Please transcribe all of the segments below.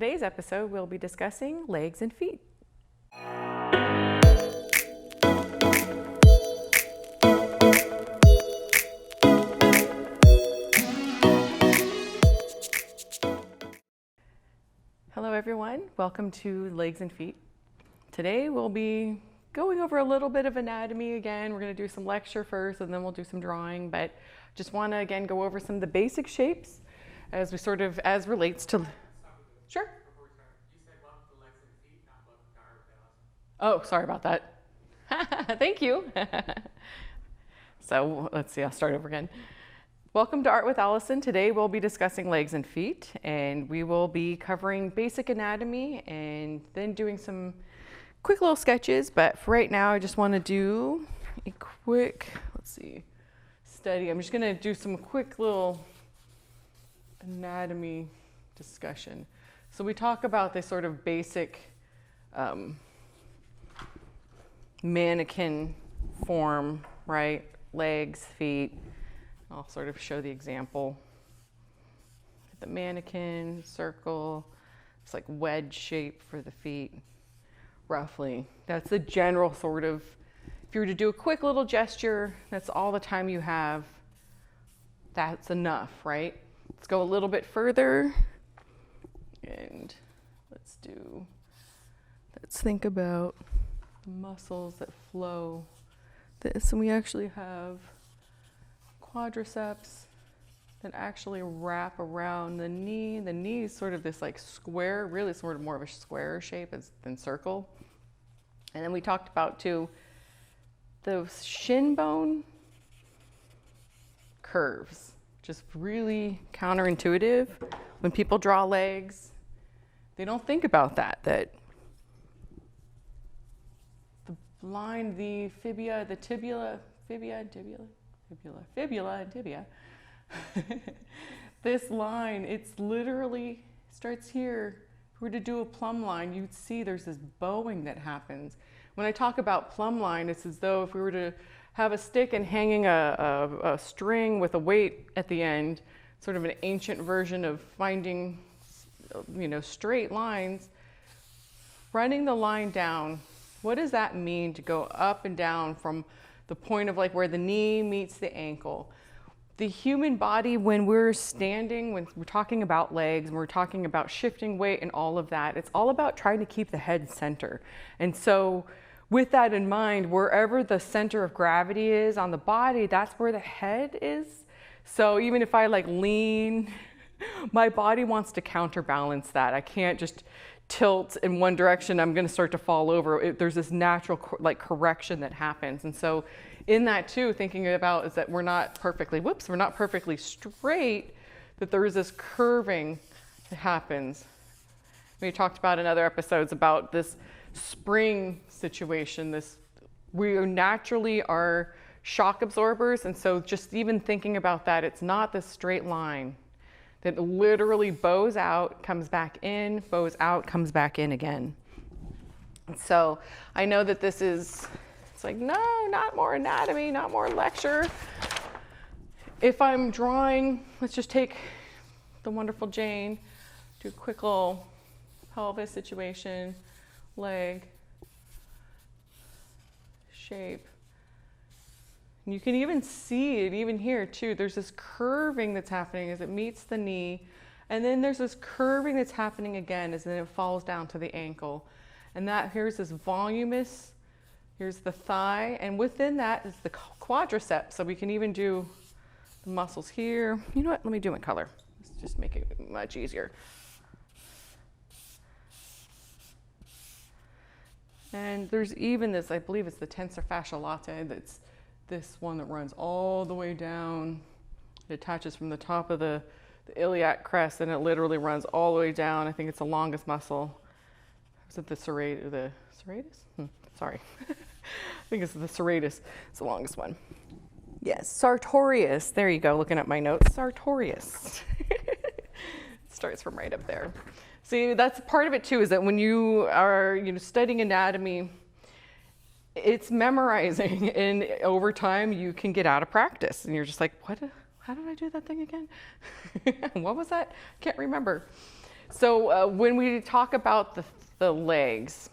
today's episode, we'll be discussing legs and feet. Hello everyone, welcome to Legs and Feet. Today we'll be going over a little bit of anatomy again. We're going to do some lecture first and then we'll do some drawing, but just want to again go over some of the basic shapes as relates to... Sure. Before we start, you said welcome to Legs and Feet, not welcome to Art with Alison. Oh, sorry about that. Thank you. So let's see, I'll start over again. Welcome to Art with Alison. Today we'll be discussing legs and feet, and we will be covering basic anatomy and then doing some quick little sketches. But for right now, I just want to do a quick, study. I'm just going to do some quick little anatomy discussion. So we talk about this sort of basic mannequin form, right? Legs, feet. I'll sort of show the example. The mannequin, circle, it's like wedge shape for the feet, roughly. That's the general sort of, if you were to do a quick little gesture, that's all the time you have, that's enough, right? Let's go a little bit further, and let's think about the muscles that flow this, and we actually have quadriceps that actually wrap around the knee. The knee is sort of this like square, really sort of more of a square shape than circle. And then we talked about too, the shin bone curves, just really counterintuitive. When people draw legs, they don't think about that the line, the fibula, the tibia, fibula and tibia. This line, it's literally starts here. If we were to do a plumb line, you'd see there's this bowing that happens. When I talk about plumb line, it's as though if we were to have a stick and hanging a string with a weight at the end, sort of an ancient version of finding, straight lines, running the line down. What does that mean to go up and down from the point of like where the knee meets the ankle? The human body, when we're standing, when we're talking about legs, and we're talking about shifting weight and all of that, it's all about trying to keep the head center. And so with that in mind, wherever the center of gravity is on the body, that's where the head is. So even if I lean, my body wants to counterbalance that. I can't just tilt in one direction, I'm going to start to fall over. There's this natural correction that happens. And so in that too, thinking about is that we're not perfectly straight, that there is this curving that happens. We talked about in other episodes about this spring situation. We naturally are shock absorbers. And so just even thinking about that, it's not this straight line that literally bows out, comes back in, bows out, comes back in again. So I know that it's like, no, not more anatomy, not more lecture. If I'm drawing, let's just take the wonderful Jane, do a quick little pelvis situation, leg, shape. And you can even see it even here too. There's this curving that's happening as it meets the knee. And then there's this curving that's happening again as then it falls down to the ankle. And here's this voluminous, here's the thigh. And within that is the quadriceps. So we can even do the muscles here. You know what, let me do it in color. Let's just make it much easier. And there's even this, I believe it's the tensor fasciae latae, that's this one that runs all the way down. It attaches from the top of the iliac crest and it literally runs all the way down. I think it's the longest muscle. Is it the serratus? Sorry. I think it's the serratus. It's the longest one. Yes, sartorius. There you go, looking at my notes. Sartorius. It starts from right up there. See, that's part of it too, is that when you are studying anatomy, it's memorizing, and over time you can get out of practice and you're just like, how did I do that thing again? What was that? Can't remember. So when we talk about the legs,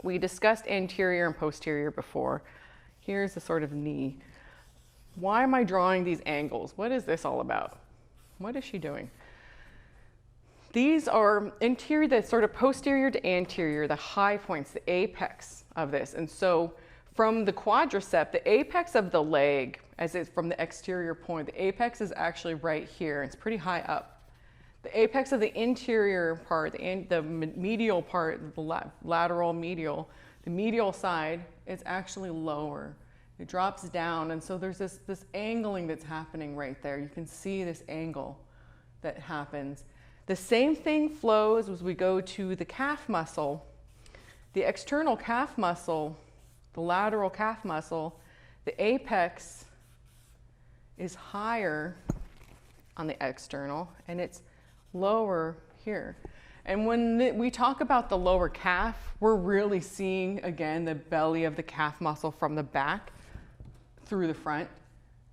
we discussed anterior and posterior before. Here's the sort of knee. Why am I drawing these angles? What is this all about? What is she doing? These are interior, the sort of posterior to anterior, the high points, the apex of this. And so from the quadricep, the apex of the leg, as it's from the exterior point, the apex is actually right here. It's pretty high up. The apex of the interior part, the medial part, the lateral medial, the medial side is actually lower. It drops down, and so there's this angling that's happening right there. You can see this angle that happens. The same thing flows as we go to the calf muscle. The external calf muscle, the lateral calf muscle, the apex is higher on the external, and it's lower here. And when we talk about the lower calf, we're really seeing, again, the belly of the calf muscle from the back through the front.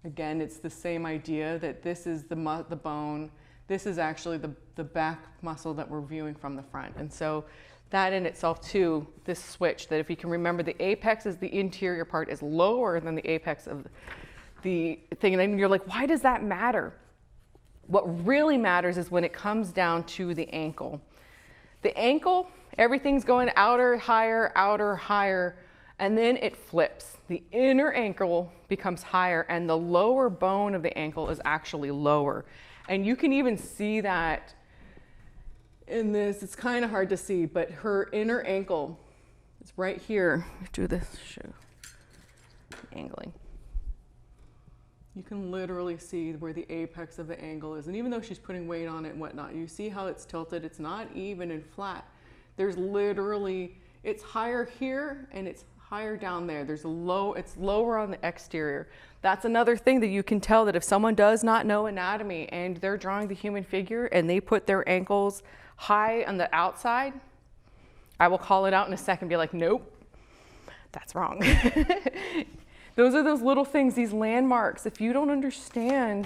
Again, it's the same idea that this is the bone. This is actually the back muscle that we're viewing from the front. And so that in itself too, this switch, that if you can remember, the apex is the interior part is lower than the apex of the thing. And then you're like, why does that matter? What really matters is when it comes down to the ankle. The ankle, everything's going outer, higher, and then it flips. The inner ankle becomes higher, and the lower bone of the ankle is actually lower. And you can even see that in this. It's kind of hard to see, but her inner ankle is right here. Do this shoe angling. You can literally see where the apex of the ankle is. And even though she's putting weight on it and whatnot, you see how it's tilted. It's not even and flat. There's literally, it's higher here and it's higher down there. It's lower on the exterior. That's another thing that you can tell, that if someone does not know anatomy and they're drawing the human figure and they put their ankles high on the outside, I will call it out in a second and be like, nope, that's wrong. Those are those little things, these landmarks. If you don't understand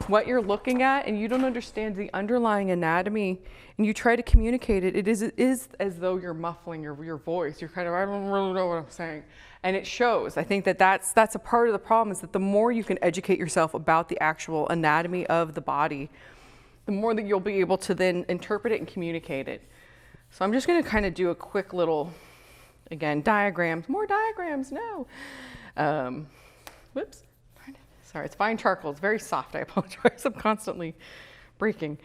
what you're looking at and you don't understand the underlying anatomy and you try to communicate it, it is as though you're muffling your voice. You're kind of, I don't really know what I'm saying. And it shows. I think that's a part of the problem, is that the more you can educate yourself about the actual anatomy of the body, the more that you'll be able to then interpret it and communicate it. So I'm just going to kind of do a quick little, again, diagrams, more diagrams, no. Whoops, sorry, it's fine charcoal, it's very soft, I apologize, I'm constantly breaking.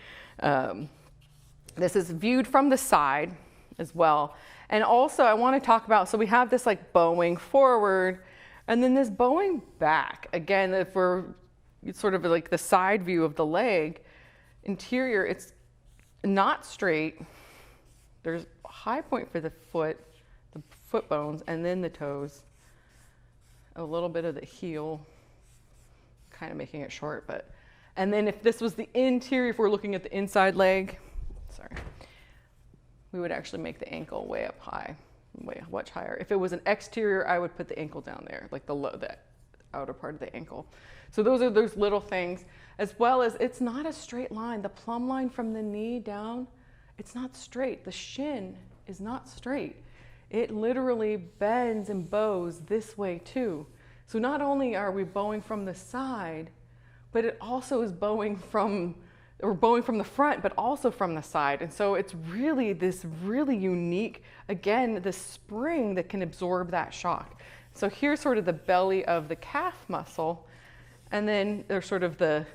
This is viewed from the side as well. And also I want to talk about, so we have this like bowing forward and then this bowing back. Again, if it's sort of like the side view of the leg, interior, it's not straight. There's a high point for the foot bones, and then the toes. A little bit of the heel, kind of making it short, and then if this was the interior, if we're looking at the inside leg, we would actually make the ankle way up high, much higher. If it was an exterior, I would put the ankle down there, like the outer part of the ankle. So those are those little things, as well as it's not a straight line. The plumb line from the knee down, it's not straight. The shin is not straight. It literally bends and bows this way too. So not only are we bowing from the side, but it also is bowing from the front, but also from the side. And so it's really this really unique, again, the spring that can absorb that shock. So here's sort of the belly of the calf muscle, and then there's sort of the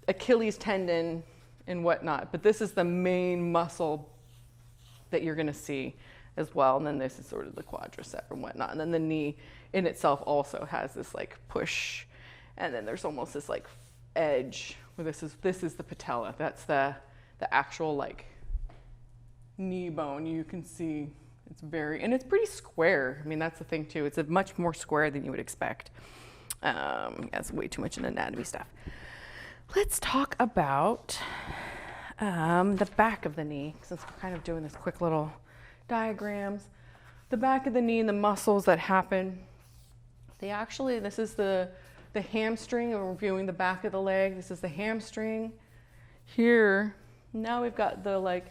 Achilles tendon and whatnot. But this is the main muscle that you're gonna see as well. And then this is sort of the quadricep and whatnot. And then the knee in itself also has this like push. And then there's almost this like edge where this is the patella. That's the actual like knee bone. You can see and it's pretty square. I mean, that's the thing too. It's a much more square than you would expect. That's way too much in anatomy stuff. Let's talk about the back of the knee, since we're kind of doing this quick little diagrams. The back of the knee and the muscles that happen. This is the hamstring, and we're viewing the back of the leg. This is the hamstring. Here, Now we've got the like,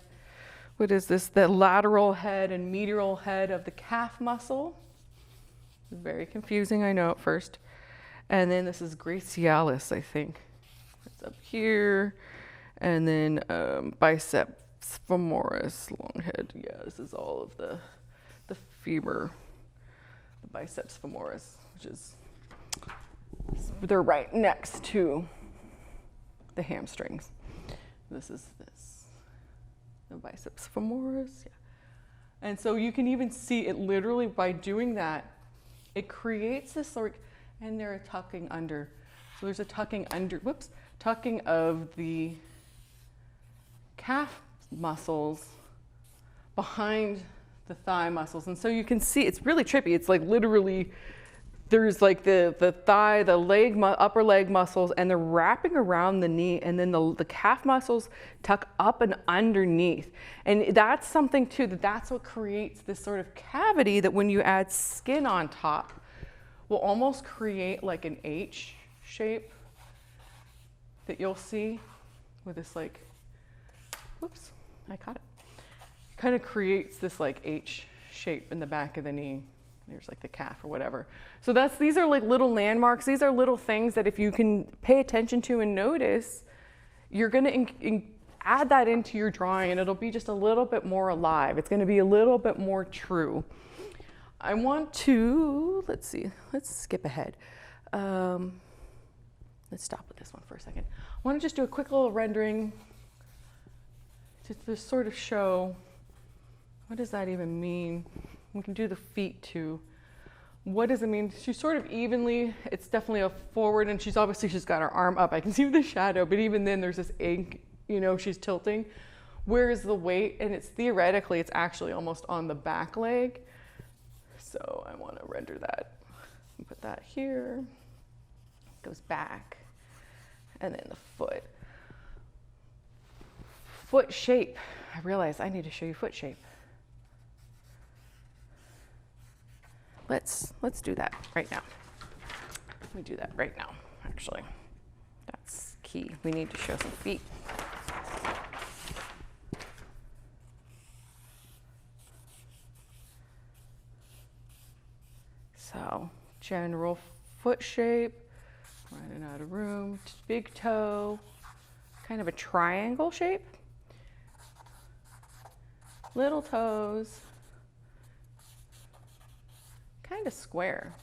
what is this? The lateral head and medial head of the calf muscle. Very confusing, I know at first. And then this is gracialis, I think. It's up here. And then biceps femoris, long head. Yeah, this is all of the femur, the biceps femoris, which is, they're right next to the hamstrings. This is the biceps femoris. Yeah. And so you can even see it literally by doing that, it creates this sort, and they're tucking under. So there's a tucking under, tucking of the calf muscles behind the thigh muscles. And so you can see, it's really trippy. It's like literally, there's like the thigh, the leg, upper leg muscles, and they're wrapping around the knee, and then the calf muscles tuck up and underneath. And that's something too, that's what creates this sort of cavity that when you add skin on top, will almost create like an H shape that you'll see with this like, whoops, I caught it. It kind of creates this like H shape in the back of the knee. There's like the calf or whatever. So these are like little landmarks. These are little things that if you can pay attention to and notice, you're going to add that into your drawing, and it'll be just a little bit more alive. It's going to be a little bit more true. I want to, let's see, let's skip ahead. Let's stop with this one for a second. I want to just do a quick little rendering to sort of show, what does that even mean? We can do the feet too. What does it mean? She's sort of evenly, it's definitely a forward, and she's got her arm up. I can see the shadow, but even then there's this ink, she's tilting. Where is the weight? And it's theoretically, it's actually almost on the back leg. So I want to render that. Put that here. Goes back. And then the foot. Foot shape. I realize I need to show you foot shape. Let's do that right now. Let me do that right now, actually. That's key. We need to show some feet. So, general foot shape, running out of room, big toe, kind of a triangle shape. Little toes, kind of square.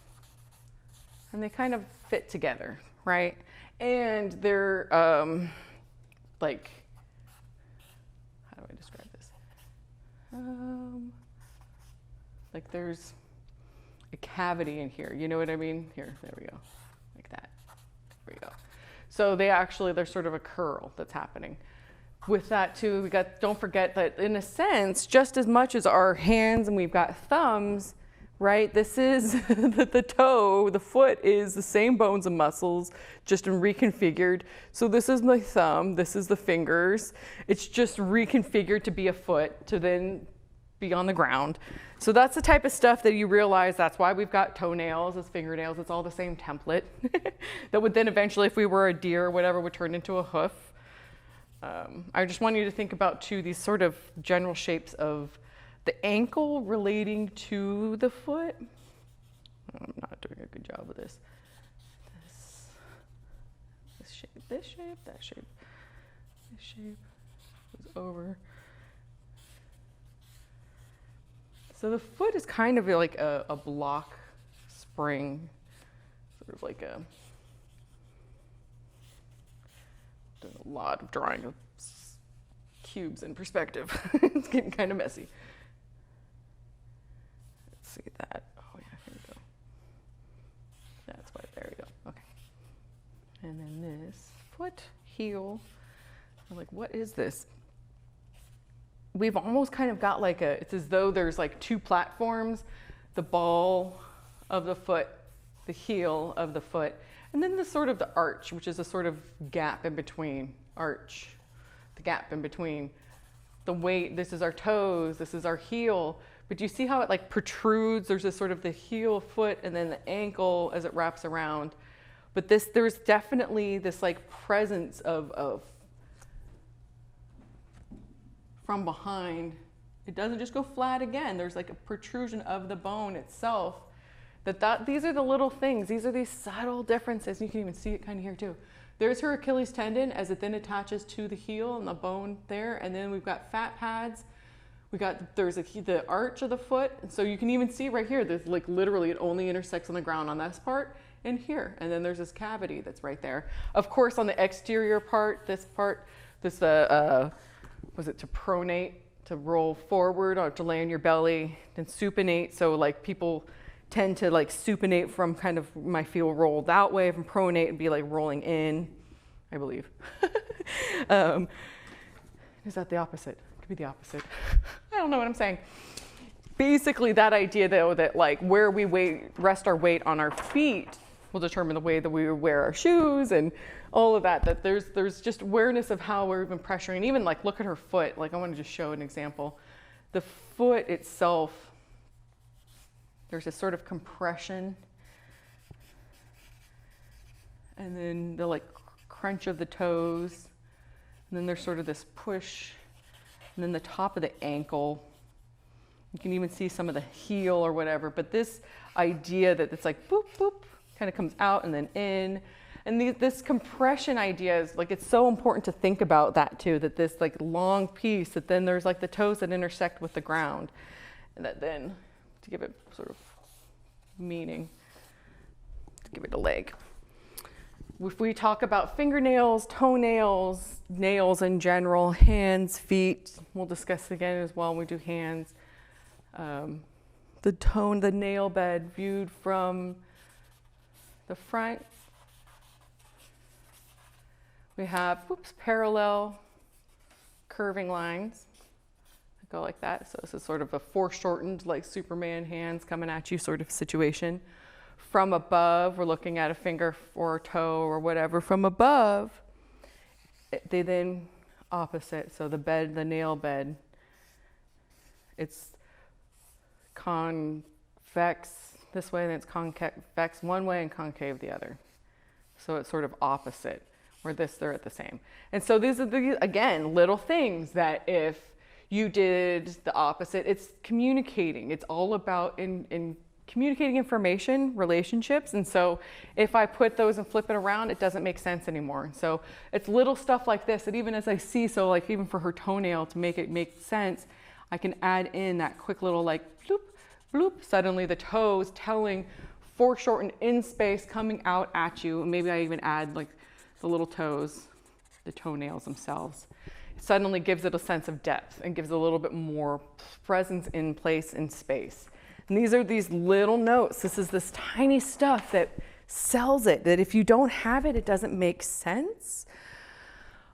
And they kind of fit together, right? And they're like, how do I describe this? Like there's a cavity in here, you know what I mean? Here, there we go, like that, there we go. So they're sort of a curl that's happening. With that too, don't forget that in a sense, just as much as our hands and we've got thumbs, right? This is the toe, the foot is the same bones and muscles, just reconfigured. So this is my thumb, this is the fingers. It's just reconfigured to be a foot, to then be on the ground. So that's the type of stuff that you realize, that's why we've got toenails as fingernails. It's all the same template. That would then eventually, if we were a deer or whatever, would turn into a hoof. I just want you to think about too, these sort of general shapes of the ankle relating to the foot. I'm not doing a good job of this. This shape, that shape, this shape goes over. So the foot is kind of like a block spring, sort of like doing a lot of drawing of cubes in perspective. It's getting kind of messy. Let's see that. Oh yeah, here we go. That's why, there we go. Okay. And then this foot, heel. I'm like, what is this? We've almost kind of got like it's as though there's like two platforms, the ball of the foot, the heel of the foot, and then the sort of the arch, which is a sort of gap in between, arch, the gap in between. The weight, this is our toes, this is our heel, but do you see how it like protrudes? There's this sort of the heel, foot, and then the ankle as it wraps around. But there's definitely this like presence of from behind. It doesn't just go flat again. There's like a protrusion of the bone itself. These are the little things. These are these subtle differences. You can even see it kind of here too. There's her Achilles tendon as it then attaches to the heel and the bone there. And then we've got fat pads. There's the arch of the foot. And so you can even see right here, there's like literally it only intersects on the ground on this part and here. And then there's this cavity that's right there. Of course, on the exterior part, was it to pronate, to roll forward or to lay on your belly, then supinate. So like people tend to like supinate from kind of my feel roll that way, from pronate and be like rolling in, I believe. Is that the opposite? Could be the opposite. I don't know what I'm saying. Basically that idea though, that like where we rest our weight on our feet will determine the way that we wear our shoes and all of that there's just awareness of how we're even pressuring. Even like look at her foot. Like I want to just show an example. The foot itself, there's this sort of compression, and then the like crunch of the toes, and then there's sort of this push, and then the top of the ankle. You can even see some of the heel or whatever, but this idea that it's like boop, boop, kind of comes out and then in. And this compression idea is like, it's so important to think about that too, that this like long piece, that then there's like the toes that intersect with the ground, and that then, to give it sort of meaning, to give it a leg. If we talk about fingernails, toenails, nails in general, hands, feet, we'll discuss again as well when we do hands. The nail bed viewed from the front. We have, parallel curving lines that go like that. So this is sort of a foreshortened, like Superman hands coming at you sort of situation. From above, we're looking at a finger or a toe or whatever. From above, they then opposite. So the nail bed, it's convex this way, then it's convex one way and concave the other. So it's sort of opposite. Where they're at the same. And so these are again, little things that if you did the opposite, it's communicating. It's all about in communicating information, relationships. And so if I put those and flip it around, it doesn't make sense anymore. So it's little stuff like this that even as I see, so like even for her toenail to make it make sense, I can add in that quick little like bloop, bloop. Suddenly the toes telling foreshortened in space coming out at you. And maybe I even add like the little toes, the toenails themselves. It suddenly gives it a sense of depth and gives a little bit more presence in place in space. And these are these little notes. This is this tiny stuff that sells it, that if you don't have it, it doesn't make sense.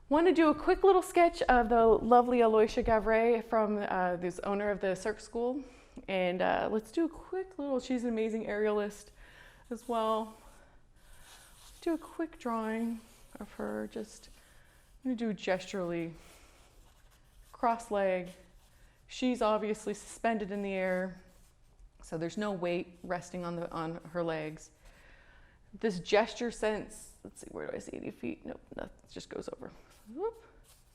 Want to do a quick little sketch of the lovely Aloysia Gavray from this owner of the Cirque School. And let's do a quick little, she's an amazing aerialist as well. Do a quick drawing of her, just I'm gonna do gesturally, cross leg. She's obviously suspended in the air, so there's no weight resting on her legs. This gesture sense, let's see, where do I see 80 feet? Nope, that just goes over. Whoop,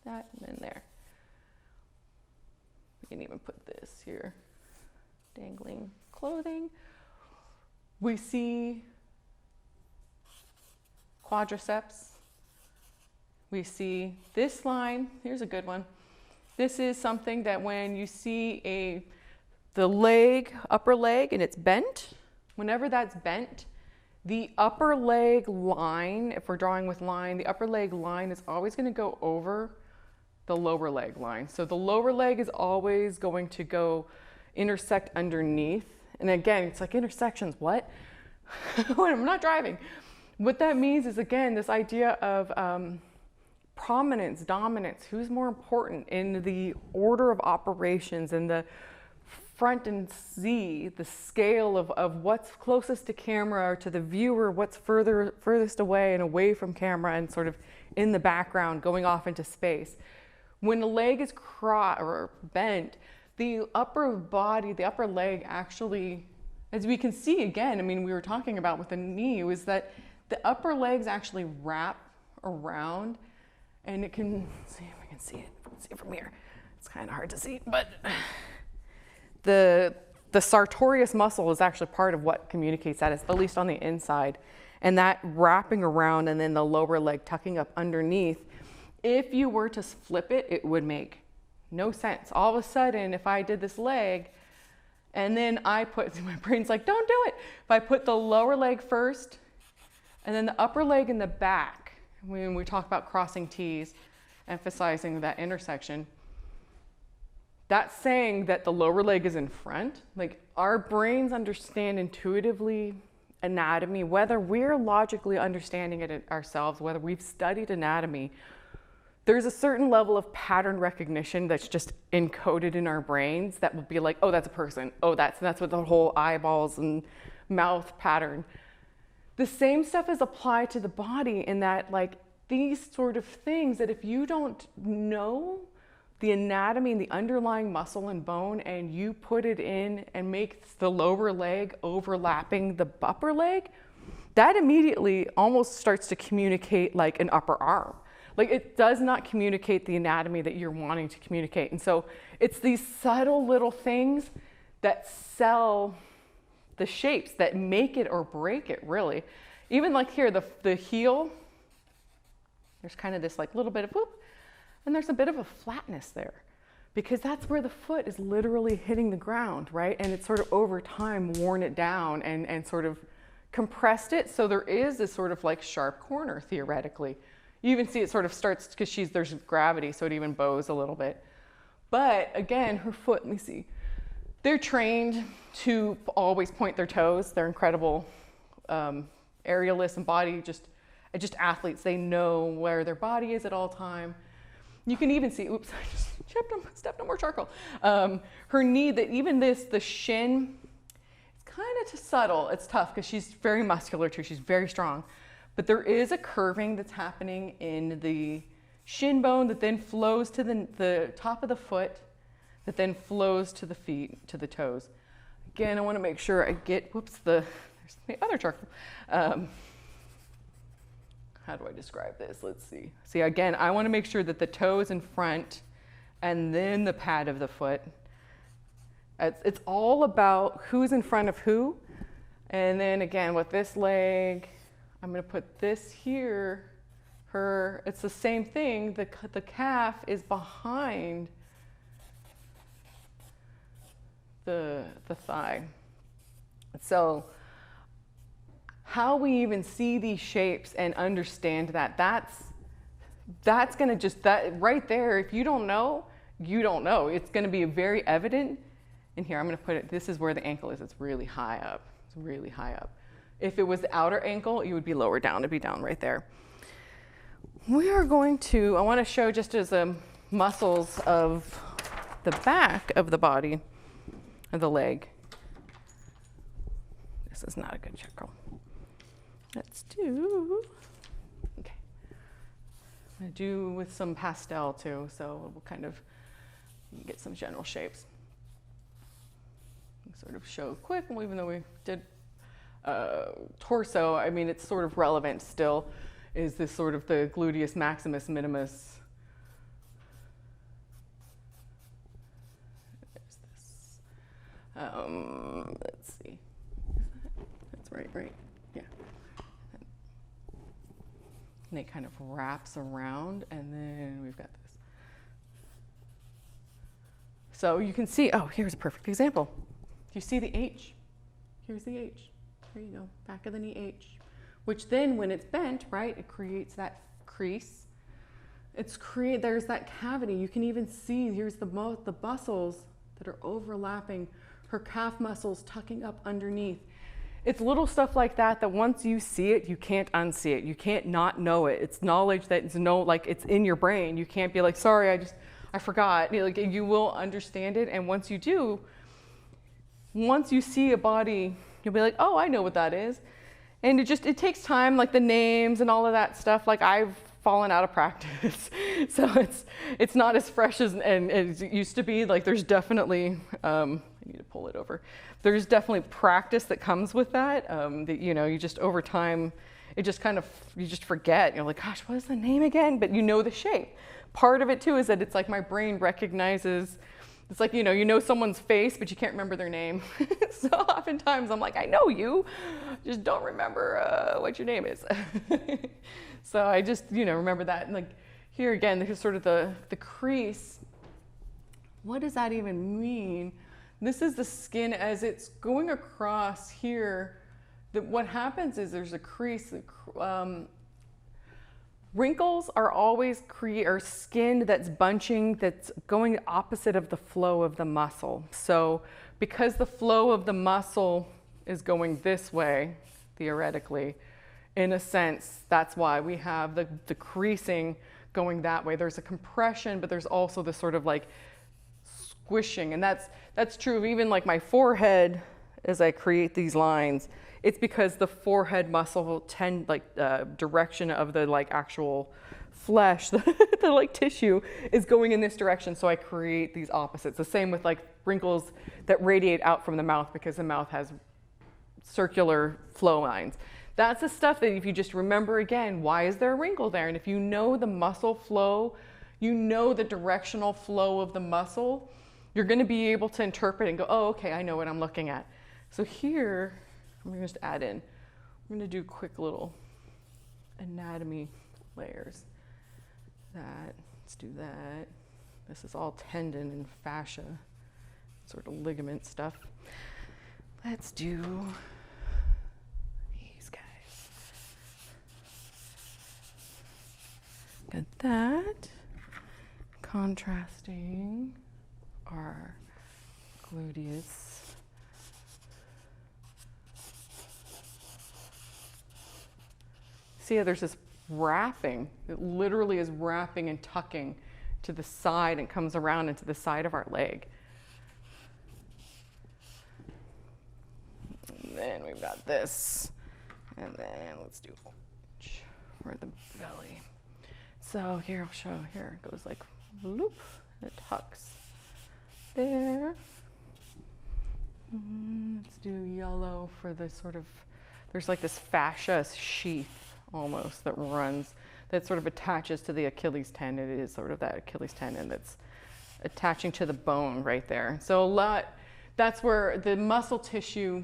that and then there. We can even put this here, dangling clothing. We see quadriceps. We see this line. Here's a good one. This is something that when you see the leg, upper leg, and it's bent, whenever that's bent, the upper leg line, if we're drawing with line, the upper leg line is always going to go over the lower leg line. So the lower leg is always going to go intersect underneath. And again, it's like intersections, what? I'm not driving. What that means is, again, this idea of prominence, dominance, who's more important in the order of operations and the front and see, the scale of what's closest to camera or to the viewer, what's furthest away and away from camera and sort of in the background going off into space. When the leg is or bent, the upper body, the upper leg actually, as we can see again, I mean, we were talking about with the knee, was that the upper legs actually wrap around, and it can, see if we can see it from here. it's kind of hard to see, but the sartorius muscle is actually part of what communicates that, at least on the inside. And that wrapping around and then the lower leg tucking up underneath, if you were to flip it, it would make no sense. All of a sudden, if I did this leg and then my brain's like, don't do it. If I put the lower leg first and then the upper leg in the back, when we talk about crossing T's, emphasizing that intersection, that's saying that the lower leg is in front. Like, our brains understand intuitively anatomy, whether we're logically understanding it ourselves, whether we've studied anatomy. There's a certain level of pattern recognition that's just encoded in our brains that will be like, oh, that's a person. Oh, that's what the whole eyeballs and mouth pattern. The same stuff is applied to the body in that, like, these sort of things that if you don't know the anatomy and the underlying muscle and bone and you put it in and make the lower leg overlapping the upper leg, that immediately almost starts to communicate like an upper arm. Like, it does not communicate the anatomy that you're wanting to communicate. And so it's these subtle little things that sell the shapes that make it or break it, really. Even like here, the heel, there's kind of this like little bit of whoop, and there's a bit of a flatness there because that's where the foot is literally hitting the ground, right? And it's sort of over time worn it down and sort of compressed it. So there is this sort of like sharp corner theoretically. You even see it sort of starts because there's gravity, so it even bows a little bit. But again, her foot, let me see. They're trained to always point their toes. They're incredible aerialists and body, just athletes. They know where their body is at all time. You can even see, oops, I just stepped on more charcoal. Her knee, the shin, it's kind of too subtle. It's tough because she's very muscular too. She's very strong. But there is a curving that's happening in the shin bone that then flows to the top of the foot, that then flows to the feet, to the toes. Again, I want to make sure I get, there's the other charcoal. How do I describe this? Let's see. See, again, I want to make sure that the toe is in front and then the pad of the foot. It's all about who's in front of who. And then again, with this leg, I'm going to put this here. It's the same thing. The calf is behind the thigh. So how we even see these shapes and understand that's going to just, that right there, if you don't know, you don't know. It's going to be very evident. And here, I'm going to put it, this is where the ankle is. It's really high up. It's really high up. If it was the outer ankle, you would be lower down. It'd be down right there. We are going to, I want to show just as muscles of the back of the body, of the leg. This is not a good check. Let's do, okay. I'm going to do with some pastel too, so we'll kind of get some general shapes. Sort of show quick, even though we did torso, I mean, it's sort of relevant still, is this sort of the gluteus maximus minimus. There's this. Let's see. That's right, yeah. And it kind of wraps around, and then we've got this. So you can see, oh, here's a perfect example. You see the H? Here's the H. There you go, back of the knee H. Which then, when it's bent, right, it creates that crease. There's that cavity. You can even see, here's the muscles that are overlapping, her calf muscles tucking up underneath. It's little stuff like that that once you see it, you can't unsee it. You can't not know it. It's knowledge that it's in your brain. You can't be like, sorry, I forgot. Like, you will understand it, and once you do, once you see a body, you'll be like, oh, I know what that is. And it takes time, like the names and all of that stuff. Like, I've fallen out of practice. So it's not as fresh as it used to be. Like, there's definitely, I need to pull it over. There's definitely practice that comes with that. That, you just over time, it just kind of, you just forget. You're like, gosh, what is the name again? But you know the shape. part of it too is that it's like my brain recognizes, it's like, you know someone's face, but you can't remember their name. So oftentimes I'm like, I know you, just don't remember what your name is. So I just, remember that. And like here again, there's sort of the crease. What does that even mean? This is the skin as it's going across here. What happens is there's a crease. Wrinkles are always skin that's bunching, that's going opposite of the flow of the muscle. So because the flow of the muscle is going this way, theoretically, in a sense, that's why we have the creasing going that way. There's a compression, but there's also this sort of like squishing. And that's true of even like my forehead as I create these lines. It's because the forehead muscle direction of the like actual flesh, the like tissue is going in this direction. So I create these opposites. The same with like wrinkles that radiate out from the mouth because the mouth has circular flow lines. That's the stuff that if you just remember again, why is there a wrinkle there? And if you know the muscle flow, you know the directional flow of the muscle, you're going to be able to interpret and go, oh, okay, I know what I'm looking at. So here, I'm going to just add in, I'm going to do quick little anatomy layers. Let's do that. This is all tendon and fascia, sort of ligament stuff. Let's do these guys. Got that. Contrasting our gluteus. See how there's this wrapping. It literally is wrapping and tucking to the side and comes around into the side of our leg. And then we've got this. And then let's do for the belly. So here I'll show, here it goes like loop, it tucks there. Let's do yellow for the sort of, there's like this fascia sheath almost that runs, that sort of attaches to the Achilles tendon. It is sort of that Achilles tendon that's attaching to the bone right there. So that's where the muscle tissue,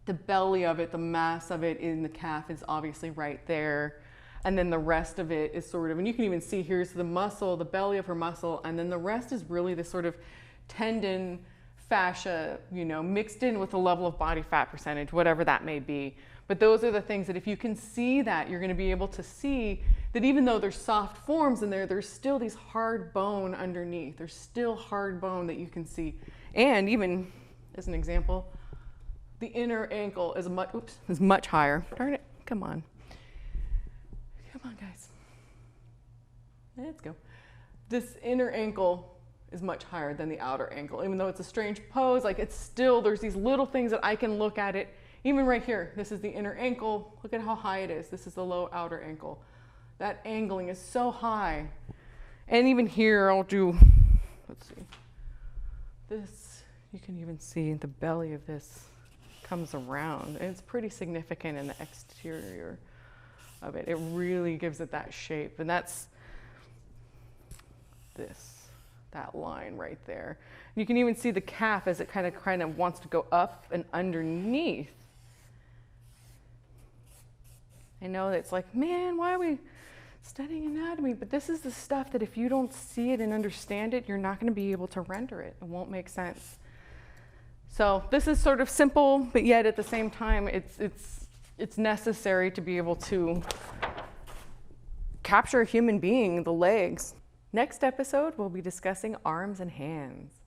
the belly of it, the mass of it in the calf is obviously right there. And then the rest of it is sort of, and you can even see here's the muscle, the belly of her muscle, and then the rest is really this sort of tendon, fascia, mixed in with a level of body fat percentage, whatever that may be. But those are the things that if you can see that, you're going to be able to see that even though there's soft forms in there, there's still these hard bone underneath. There's still hard bone that you can see. And even as an example, the inner ankle is much higher. Darn it, come on. Come on, guys. Let's go. This inner ankle is much higher than the outer ankle. Even though it's a strange pose, like it's still, there's these little things that I can look at it. Even right here, this is the inner ankle. Look at how high it is. This is the low outer ankle. That angling is so high. And even here, I'll do, let's see. This, you can even see the belly of this comes around. And it's pretty significant in the exterior of it. It really gives it that shape. And that's that line right there. And you can even see the calf as it kind of wants to go up and underneath. I know that it's like, man, why are we studying anatomy? But this is the stuff that if you don't see it and understand it, you're not going to be able to render it. It won't make sense. So this is sort of simple, but yet at the same time, it's necessary to be able to capture a human being, the legs. Next episode, we'll be discussing arms and hands.